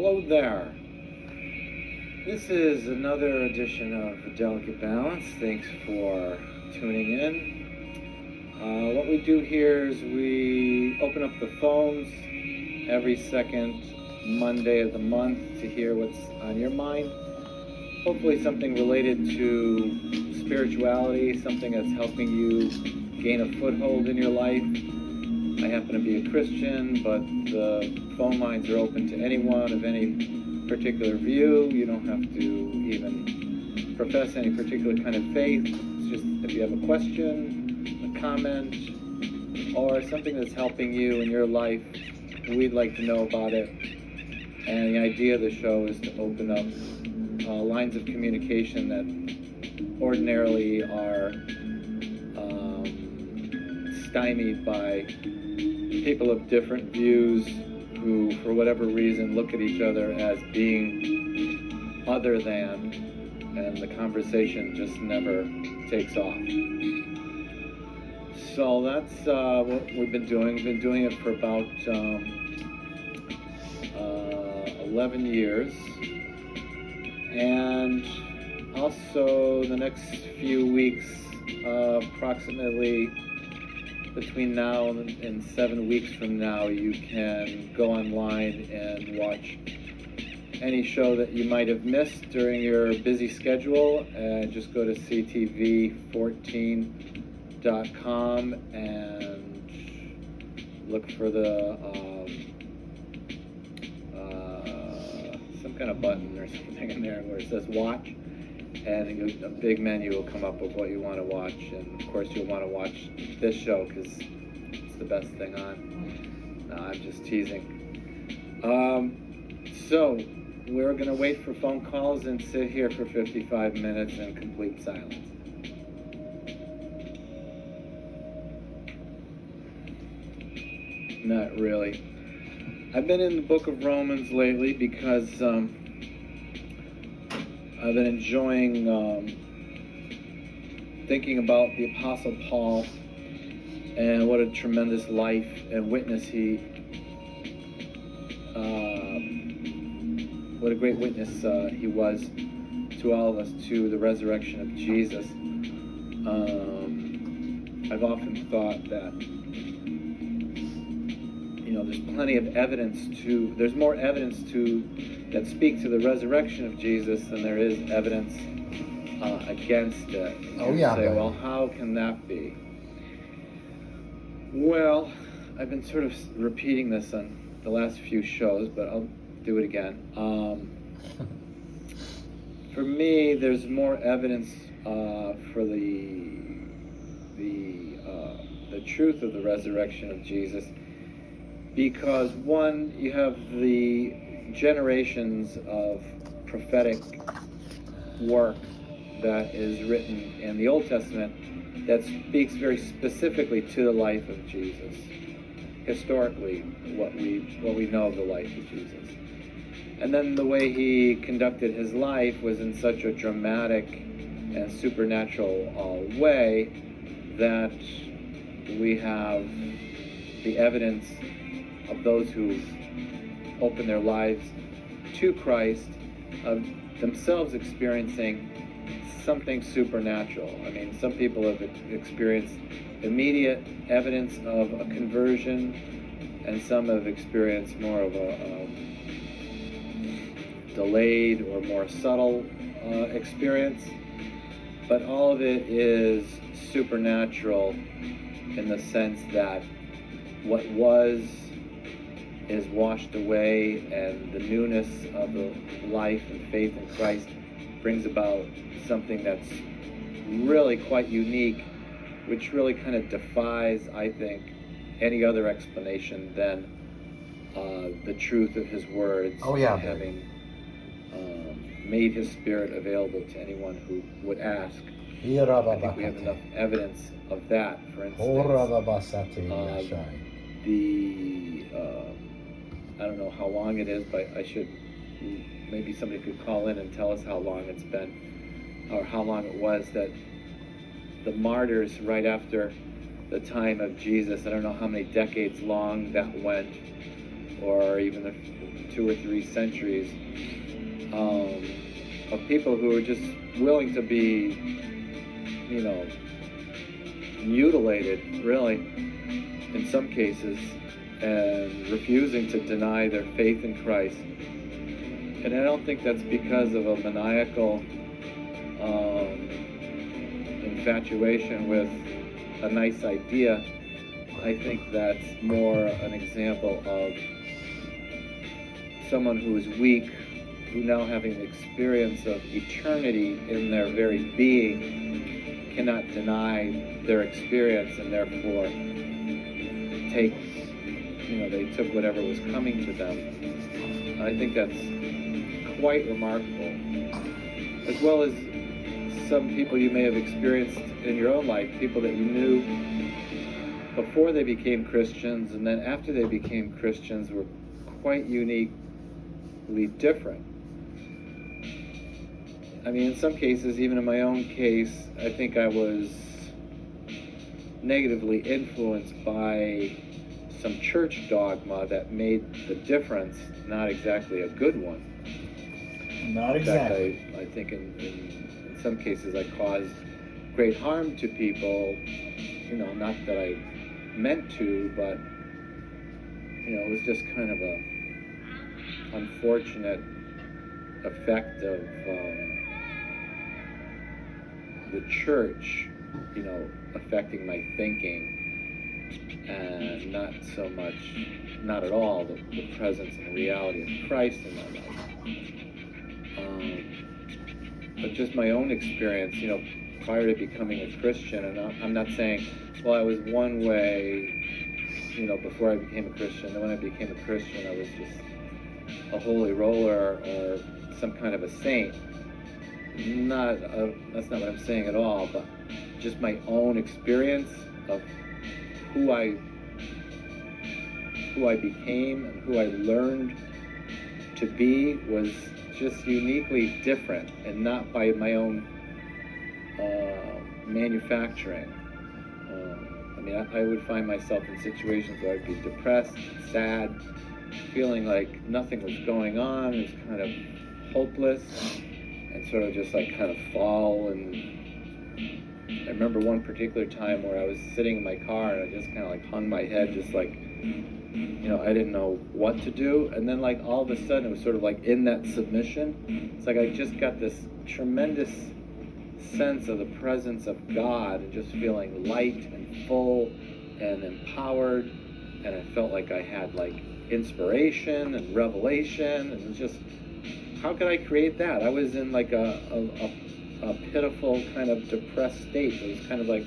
Hello there. This is another edition of Delicate Balance. Thanks for tuning in. What we do here is we open up the phones every second Monday of the month to hear what's on your mind. Hopefully something related to spirituality, something that's helping you gain a foothold in your life. I happen to be a Christian, but the phone lines are open to anyone of any particular view. You don't have to even profess any particular kind of faith. It's just if you have a question, a comment, or something that's helping you in your life, we'd like to know about it. And the idea of the show is to open up lines of communication that ordinarily are stymied by people of different views who, for whatever reason, look at each other as being other than, and the conversation just never takes off. So that's what we've been doing. We've been doing it for about 11 years. And also the next few weeks, approximately between now and 7 weeks from now, you can go online and watch any show that you might have missed during your busy schedule, and just go to ctv14.com and look for the some kind of button or something in there where it says watch, and a big menu will come up of what you want to watch. And of course you'll want to watch this show because it's the best thing on. No, I'm just teasing. So we're going to wait for phone calls and sit here for 55 minutes in complete silence. Not really. I've been in the book of Romans lately because I've been enjoying thinking about the Apostle Paul and what a tremendous life and witness what a great witness he was to all of us, to the resurrection of Jesus. I've often thought that, there's plenty of there's more evidence that speak to the resurrection of Jesus than there is evidence against it. Oh, yeah. Say, well, how can that be? Well, I've been sort of repeating this on the last few shows, but I'll do it again. For me, there's more evidence for the truth of the resurrection of Jesus, because one, you have the generations of prophetic work that is written in the Old Testament that speaks very specifically to the life of Jesus. Historically, what we know of the life of Jesus. And then the way he conducted his life was in such a dramatic and supernatural way that we have the evidence of those who open their lives to Christ, of themselves experiencing something supernatural. I mean, some people have experienced immediate evidence of a conversion, and some have experienced more of a delayed or more subtle experience. But all of it is supernatural in the sense that what was is washed away, and the newness of the life and faith in Christ brings about something that's really quite unique, which really kind of defies, I think, any other explanation than the truth of his words. Oh, yeah. Having made his Spirit available to anyone who would ask. I think we have enough evidence of that. For instance, I don't know how long it is, but maybe somebody could call in and tell us how long it's been, or how long it was that the martyrs right after the time of Jesus, I don't know how many decades long that went, or even 2 or 3 centuries of people who are just willing to be, mutilated, really, in some cases, and refusing to deny their faith in Christ. And I don't think that's because of a maniacal infatuation with a nice idea. I think that's more an example of someone who is weak, who now having the experience of eternity in their very being cannot deny their experience, and therefore they took whatever was coming to them. I think that's quite remarkable. As well as some people you may have experienced in your own life, people that you knew before they became Christians, and then after they became Christians were quite uniquely different. I mean, in some cases, even in my own case, I think I was negatively influenced by some church dogma that made the difference not exactly a good one. Not exactly. In fact, I think in some cases I caused great harm to people, not that I meant to, but, it was just kind of a unfortunate effect of the church, affecting my thinking, and not at all the presence and reality of Christ in my life. But just my own experience, prior to becoming a Christian, and I'm not saying, well, I was one way, before I became a Christian, and when I became a Christian, I was just a holy roller or some kind of a saint. That's not what I'm saying at all, but just my own experience of who I became and who I learned to be was just uniquely different, and not by my own manufacturing. I mean, I would find myself in situations where I'd be depressed, sad, feeling like nothing was going on. It was kind of hopeless, and sort of just like kind of fall. And I remember one particular time where I was sitting in my car and I just kind of like hung my head, just like, I didn't know what to do. And then like all of a sudden it was sort of like in that submission, it's like I just got this tremendous sense of the presence of God, and just feeling light and full and empowered. And I felt like I had like inspiration and revelation, and it was just, how could I create that? I was in like a pitiful kind of depressed state. It was kind of like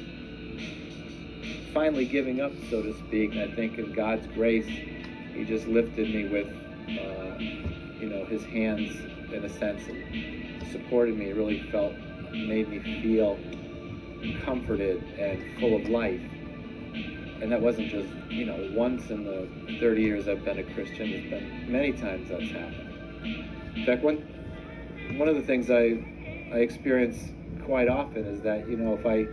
finally giving up, so to speak. And I think in God's grace, He just lifted me with, His hands, in a sense, and supported me. It really made me feel comforted and full of life. And that wasn't just, once in the 30 years I've been a Christian. It's been many times that's happened. In fact, one of the things I experience quite often is that, if I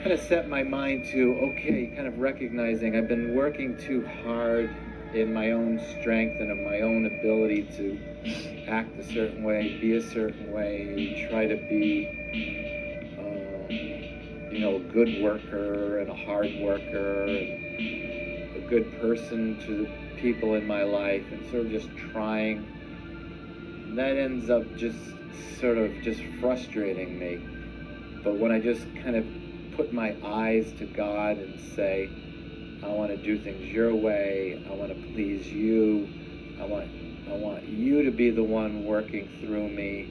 kind of set my mind to, okay, kind of recognizing I've been working too hard in my own strength and in my own ability to act a certain way, be a certain way, try to be, a good worker and a hard worker and a good person to the people in my life, and sort of just trying. And that ends up just sort of just frustrating me. But when I just kind of put my eyes to God and say, I want to do things your way, I want to please you, I want you to be the one working through me.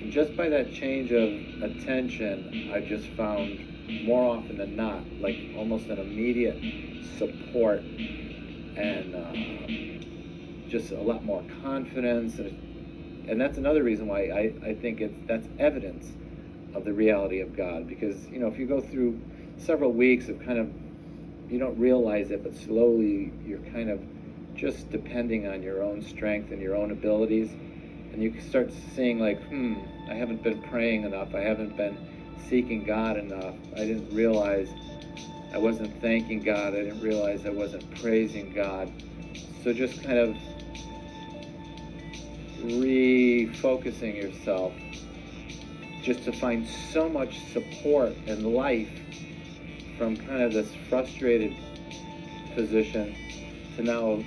And just by that change of attention, I've just found more often than not, like almost an immediate support, and just a lot more confidence. And that's another reason why I think that's evidence of the reality of God. Because, if you go through several weeks of kind of, you don't realize it, but slowly you're kind of just depending on your own strength and your own abilities. And you start seeing like, I haven't been praying enough. I haven't been seeking God enough. I didn't realize I wasn't thanking God. I didn't realize I wasn't praising God. So just kind of refocusing yourself just to find so much support in life from kind of this frustrated position to now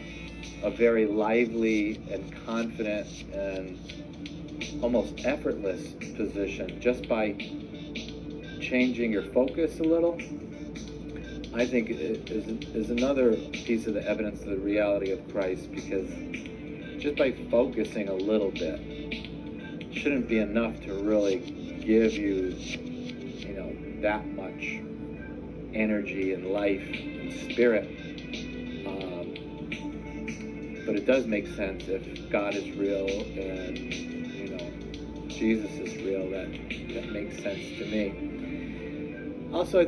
a very lively and confident and almost effortless position just by changing your focus a little. I think it is another piece of the evidence of the reality of Christ, because just by focusing a little bit shouldn't be enough to really give you, that much energy and life and spirit. But it does make sense if God is real and, Jesus is real. That makes sense to me. Also,